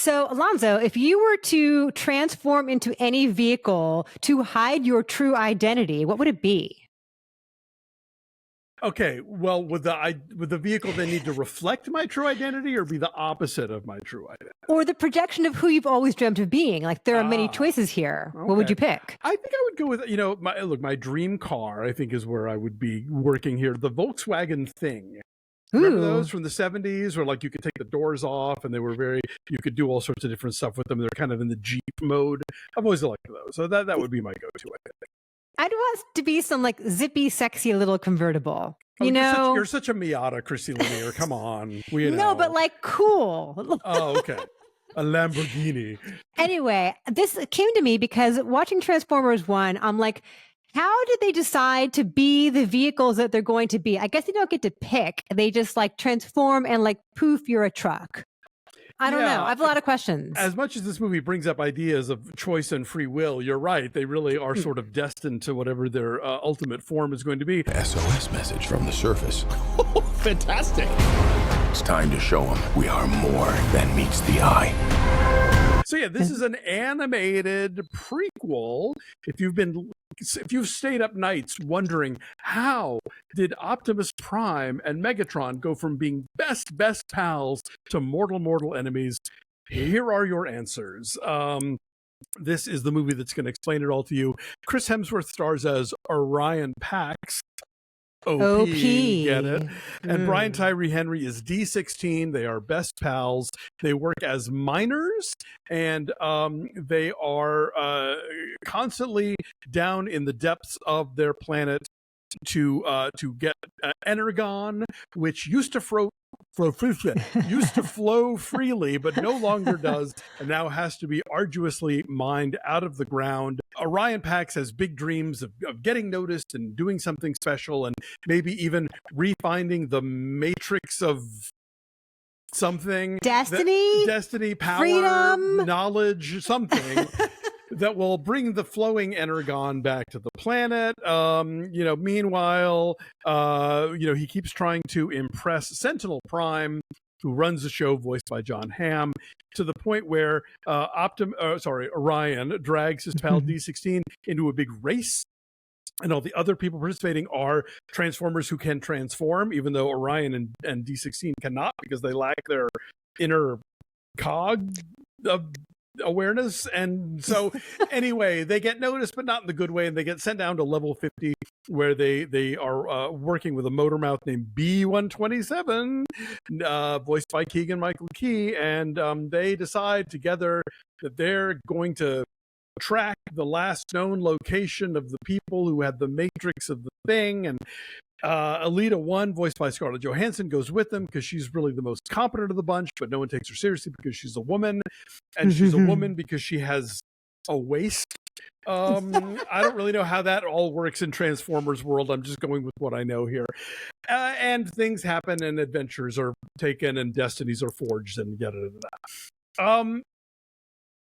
So, Alonso, if you were to transform into any vehicle to hide your true identity, what would it be? Okay, well, would the vehicle then need to reflect my true identity or be the opposite of my true identity? Or the projection of who you've always dreamt of being? Like, there are many choices here. Okay. What would you pick? I think I would go with, my dream car, I think, is where I would be working here. The Volkswagen Thing. Remember those from the 70s where like you could take the doors off and they were you could do all sorts of different stuff with them. They're kind of in the Jeep mode. I've always liked those. So that would be my go-to, I think. I'd want to be some like zippy, sexy little convertible. You're such a Miata, Christy Lemire. Come on. No, but like cool. Oh, okay. A Lamborghini. Anyway, this came to me because watching Transformers 1, I'm like, how did they decide to be the vehicles that they're going to be? I guess they don't get to pick. They just like transform and like poof, you're a truck. I don't know. I have a lot of questions. As much as this movie brings up ideas of choice and free will, you're right. They really are sort of destined to whatever their ultimate form is going to be. SOS message from the surface. Fantastic. It's time to show them we are more than meets the eye. So yeah, this is an animated prequel. If you've stayed up nights wondering how did Optimus Prime and Megatron go from being best pals to mortal enemies, here are your answers. This is the movie that's going to explain it all to you. Chris Hemsworth stars as Orion Pax. OP, get it? And Brian Tyree Henry is D16. They are best pals. They work as miners, and they are constantly down in the depths of their planet to get energon, which used to flow freely, but no longer does, and now has to be arduously mined out of the ground. Orion Pax has big dreams of getting noticed and doing something special, and maybe even refinding the matrix of something. Destiny, power, freedom, knowledge, something. That will bring the flowing energon back to the planet. Meanwhile, he keeps trying to impress Sentinel Prime, who runs the show, voiced by John Hamm, to the point where Orion drags his pal D16 into a big race. And all the other people participating are Transformers who can transform, even though Orion and D16 cannot because they lack their inner cog of awareness. And so anyway, they get noticed, but not in the good way, and they get sent down to level 50 where they are working with a motor mouth named B127, voiced by Keegan-Michael Key, and they decide together that they're going to track the last known location of the people who had the matrix of the thing. And Alita 1, voiced by Scarlett Johansson, goes with them because she's really the most competent of the bunch, but no one takes her seriously because she's a woman, and she's a woman because she has a waist. I don't really know how that all works in Transformers world. I'm just going with what I know here. And things happen, and adventures are taken, and destinies are forged, and yada.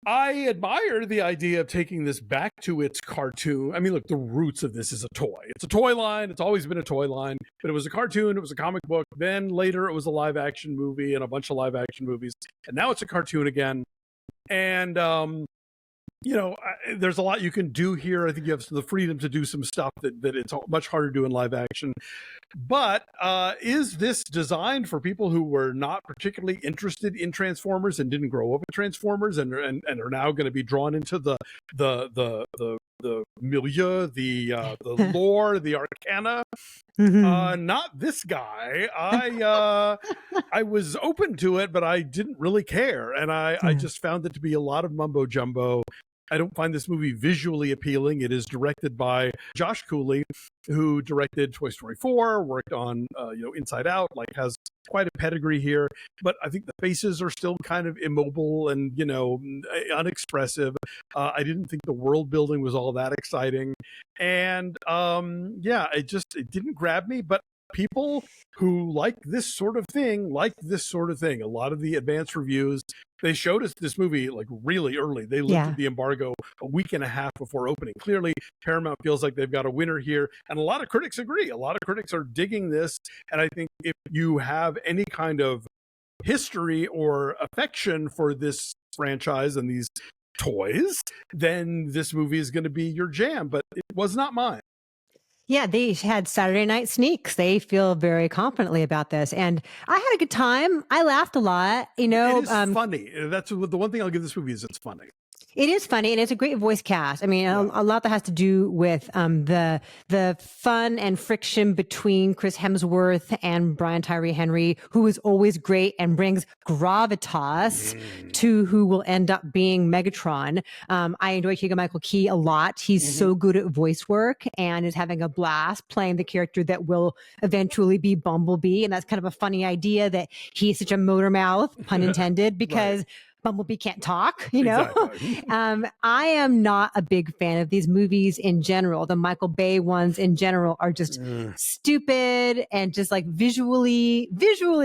I admire the idea of taking this back to its cartoon. I mean, look, the roots of this is a toy. It's a toy line. It's always been a toy line, but it was a cartoon. It was a comic book. Then later it was a live action movie and a bunch of live action movies. And now it's a cartoon again. And, there's a lot you can do here. I think you have the freedom to do some stuff that it's much harder to do in live action. But is this designed for people who were not particularly interested in Transformers and didn't grow up with Transformers and are now going to be drawn into the milieu, the lore, the arcana? Not this guy. I was open to it, but I didn't really care, and I just found it to be a lot of mumbo jumbo. I don't find this movie visually appealing. It is directed by Josh Cooley, who directed Toy Story 4, worked on Inside Out, has quite a pedigree here. But I think the faces are still kind of immobile and unexpressive. I didn't think the world building was all that exciting, and it didn't grab me. But people who like this sort of thing. A lot of the advanced reviews, they showed us this movie really early. They lifted the embargo a week and a half before opening. Clearly, Paramount feels like they've got a winner here, and a lot of critics agree. A lot of critics are digging this, and I think if you have any kind of history or affection for this franchise and these toys, then this movie is going to be your jam. But it was not mine. Yeah, they had Saturday night sneaks. They feel very confidently about this. And I had a good time. I laughed a lot. You know, it is funny. That's the one thing I'll give this movie is it's funny. It is funny, and it's a great voice cast. I mean, a lot that has to do with the fun and friction between Chris Hemsworth and Brian Tyree Henry, who is always great and brings gravitas to who will end up being Megatron. I enjoy Keegan-Michael Key a lot. He's so good at voice work and is having a blast playing the character that will eventually be Bumblebee. And that's kind of a funny idea that he's such a motor mouth, pun intended, because Right. Bumblebee can't talk, you know? Exactly. I am not a big fan of these movies in general. The Michael Bay ones in general are just stupid and just like visually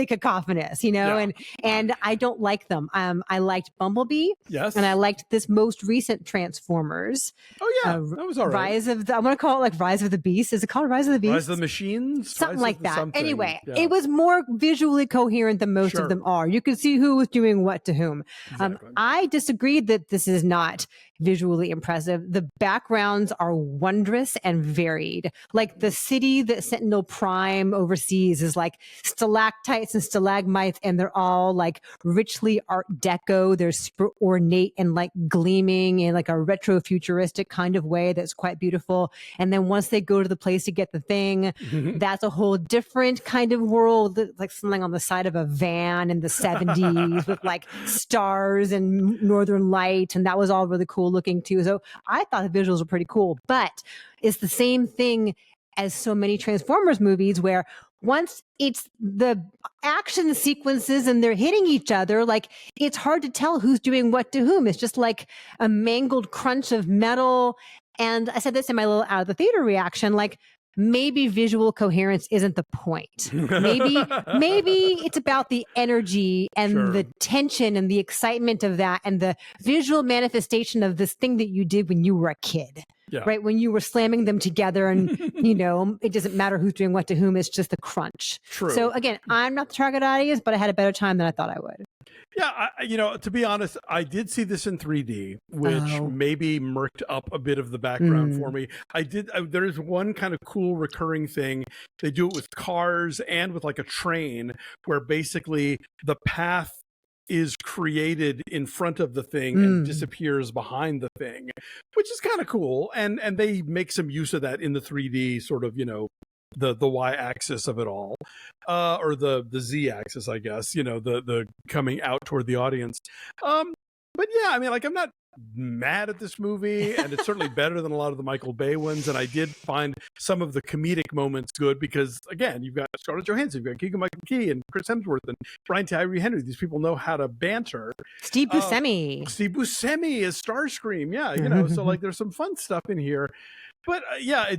cacophonous, you know? Yeah. And I don't like them. I liked Bumblebee. Yes. And I liked this most recent Transformers. Oh yeah, that was all right. I want to call it like Rise of the Beast. Is it called Rise of the Beast? Rise of the Machines? Something Rise like of the that. something. Anyway, Yeah. it was more visually coherent than most Sure. of them are. You could see who was doing what to whom. Exactly. I disagreed that this is not visually impressive. The backgrounds are wondrous and varied. Like the city that Sentinel Prime oversees is like stalactites and stalagmites, and they're all like richly Art Deco. They're super ornate and like gleaming in like a retro futuristic kind of way that's quite beautiful. And then once they go to the place to get the thing, that's a whole different kind of world, like something on the side of a van in the 70s with like stars and northern light. And that was all really cool looking too. So I thought the visuals were pretty cool, but it's the same thing as so many Transformers movies where once it's the action sequences and they're hitting each other, like it's hard to tell who's doing what to whom. It's just like a mangled crunch of metal. And I said this in my little out of the theater reaction, like maybe visual coherence isn't the point. Maybe it's about the energy and Sure. the tension and the excitement of that and the visual manifestation of this thing that you did when you were a kid. Yeah. Right? When you were slamming them together and, you know, it doesn't matter who's doing what to whom. It's just the crunch. True. So again, I'm not the target audience, but I had a better time than I thought I would. Yeah, to be honest, I did see this in 3D, which maybe murked up a bit of the background for me. There is one kind of cool recurring thing. They do it with cars and with like a train where basically the path is created in front of the thing and disappears behind the thing, which is kind of cool. And they make some use of that in the 3D sort of, you know, the y-axis of it all, or the z-axis, I guess, you know, the coming out toward the audience. But yeah, I mean, like, I'm not mad at this movie, and it's certainly better than a lot of the Michael Bay ones. And I did find some of the comedic moments good because, again, you've got Scarlett Johansson, you've got Keegan-Michael Key and Chris Hemsworth and Brian Tyree Henry. These people know how to banter. Steve Buscemi. Steve Buscemi is Starscream. Yeah, you know, so like there's some fun stuff in here. But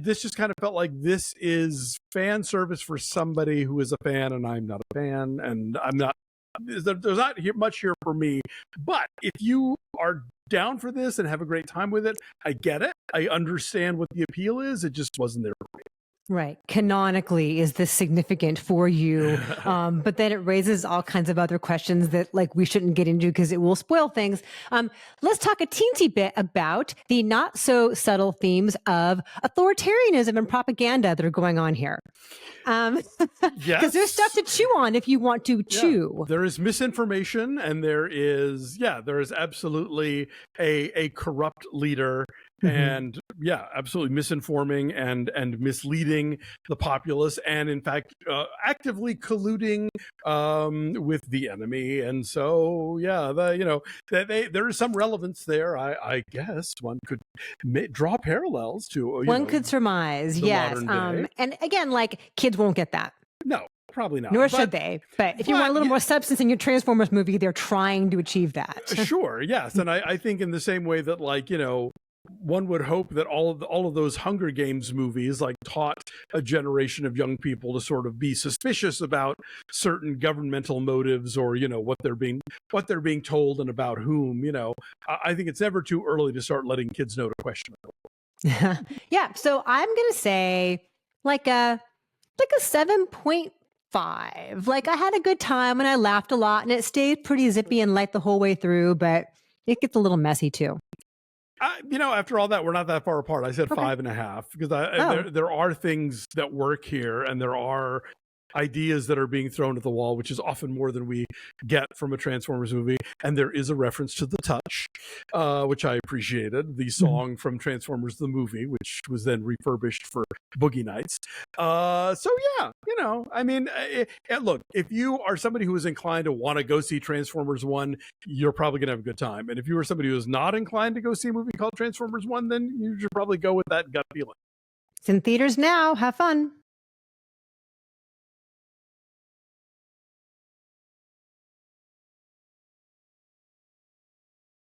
this just kind of felt like this is fan service for somebody who is a fan, and I'm not a fan, and I'm not. There's not much here for me. But if you are down for this and have a great time with it, I get it. I understand what the appeal is. It just wasn't there for me. Right. Canonically, is this significant for you? But then it raises all kinds of other questions that like we shouldn't get into because it will spoil things. Let's talk a teensy bit about the not so subtle themes of authoritarianism and propaganda that are going on here. Because there's stuff to chew on if you want to chew. There is misinformation, and there is absolutely a corrupt leader. And absolutely misinforming and misleading the populace, and in fact actively colluding with the enemy. And so there is some relevance there. I guess one could draw parallels to one could surmise, yes. And again, like kids won't get that. No, probably not. Nor should they. But if you want a little more substance in your Transformers movie, they're trying to achieve that. Sure, yes. And I think in the same way that, like, you know, one would hope that all of those Hunger Games movies like taught a generation of young people to sort of be suspicious about certain governmental motives, or, you know, what they're being told and about whom. You know, I think it's never too early to start letting kids know to question it. Yeah. So I'm gonna say like a 7.5 5. Like, I had a good time and I laughed a lot, and it stayed pretty zippy and light the whole way through, but it gets a little messy too. After all that, we're not that far apart. I said 5.5 because there are things that work here, and there are ideas that are being thrown at the wall, which is often more than we get from a Transformers movie. And there is a reference to The Touch, which I appreciated, the song from Transformers the movie, which was then refurbished for Boogie Nights. So yeah, I mean, look, if you are somebody who is inclined to want to go see Transformers 1, you're probably gonna have a good time. And if you are somebody who is not inclined to go see a movie called Transformers 1, then you should probably go with that gut feeling. It's in theaters now. Have fun.